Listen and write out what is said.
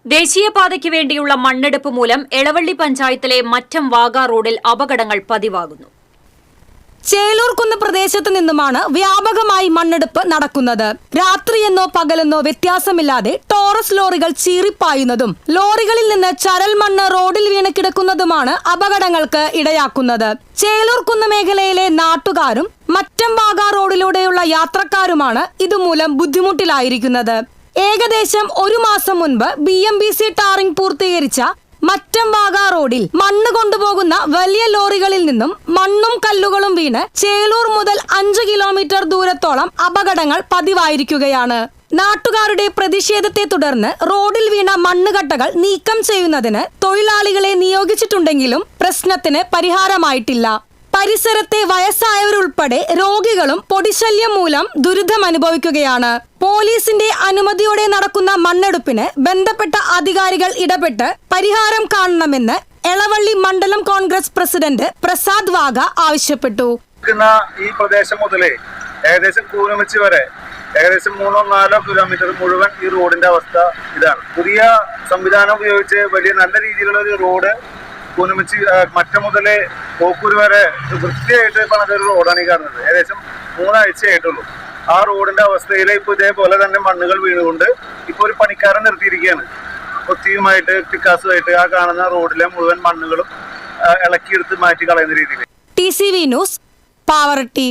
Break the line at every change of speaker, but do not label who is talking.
ദേശീയപാതയ്ക്ക് വേണ്ടിയുള്ള മണ്ണെടുപ്പ് മൂലം എളവള്ളി പഞ്ചായത്തിലെ മറ്റം വാഗ റോഡിൽ അപകടങ്ങൾ പതിവാകുന്നു.
ചേലൂർകുന്ന് പ്രദേശത്ത് നിന്നുമാണ് വ്യാപകമായി മണ്ണെടുപ്പ് നടക്കുന്നത്. രാത്രിയെന്നോ പകലെന്നോ വ്യത്യാസമില്ലാതെ ടോറസ് ലോറികൾ ചീറിപ്പായുന്നതും ലോറികളിൽ നിന്ന് ചരൽ മണ്ണ് റോഡിൽ വീണ് കിടക്കുന്നതുമാണ് അപകടങ്ങൾക്ക് ഇടയാക്കുന്നത്. ചേലൂർകുന്ന് മേഖലയിലെ നാട്ടുകാരും മറ്റം വാഗ റോഡിലൂടെയുള്ള യാത്രക്കാരുമാണ് ഇതുമൂലം ബുദ്ധിമുട്ടിലായിരിക്കുന്നത്. ഏകദേശം 1 മാസം മുൻപ് BMBC ടാറിംഗ് പൂർത്തീകരിച്ച മറ്റം വാഗ റോഡിൽ മണ്ണ് കൊണ്ടുപോകുന്ന വലിയ ലോറികളിൽ നിന്നും മണ്ണും കല്ലുകളും വീണ് ചേലൂർ മുതൽ 5 കിലോമീറ്റർ ദൂരത്തോളം അപകടങ്ങൾ പതിവായിരിക്കുകയാണ്. നാട്ടുകാരുടെ പ്രതിഷേധത്തെ തുടർന്ന് റോഡിൽ വീണ മണ്ണുകട്ടകൾ നീക്കം ചെയ്യുന്നതിന് തൊഴിലാളികളെ നിയോഗിച്ചിട്ടുണ്ടെങ്കിലും പ്രശ്നത്തിന് പരിഹാരമായിട്ടില്ല. പരിസരത്തെ വയസ്സായവരുൾപ്പെടെ രോഗികളും പൊടിശല്യം മൂലം ദുരിതമനുഭവിക്കുകയാണ്. പോലീസിന്റെ അനുമതിയോടെ നടക്കുന്ന മണ്ണെടുപ്പിന് ബന്ധപ്പെട്ട അധികാരികൾ ഇടപെട്ട് പരിഹാരം കാണണമെന്ന് എളവള്ളി മണ്ഡലം കോൺഗ്രസ് പ്രസിഡന്റ് പ്രസാദ് വാഗ ആവശ്യപ്പെട്ടു.
ഈ പ്രദേശം മുതലേ ഏകദേശം കൂനമിച്ചി വരെ ഏകദേശം 3-4 കിലോമീറ്റർ മുഴുവൻ ഈ റോഡിന്റെ അവസ്ഥ ഇതാണ്. പുതിയ സംവിധാനം ഉപയോഗിച്ച് വലിയ നല്ല രീതിയിലുള്ള ഒരു റോഡ് കൂനമിച്ചി മറ്റം മുതലേ പോക്കൂർ വരെ വൃത്തിയായിട്ട് പണിതൊരു റോഡാണ് ഈ കാണുന്നത്. ഏകദേശം 3 ആഴ്ചയായിട്ടുള്ളൂ. ആ റോഡിന്റെ അവസ്ഥയിൽ ഇപ്പൊ ഇതേപോലെ തന്നെ മണ്ണുകൾ വീണുകൊണ്ട് ഇപ്പൊ ഒരു പണിക്കാരൻ നിർത്തിയിരിക്കുകയാണ്. കൊത്തിയുമായിട്ട് പിക്കാസുമായിട്ട് ആ കാണുന്ന റോഡിലെ മുഴുവൻ മണ്ണുകളും ഇളക്കിയെടുത്ത് മാറ്റി കളയുന്ന രീതിയിൽ.
TCV news, Pavaratti.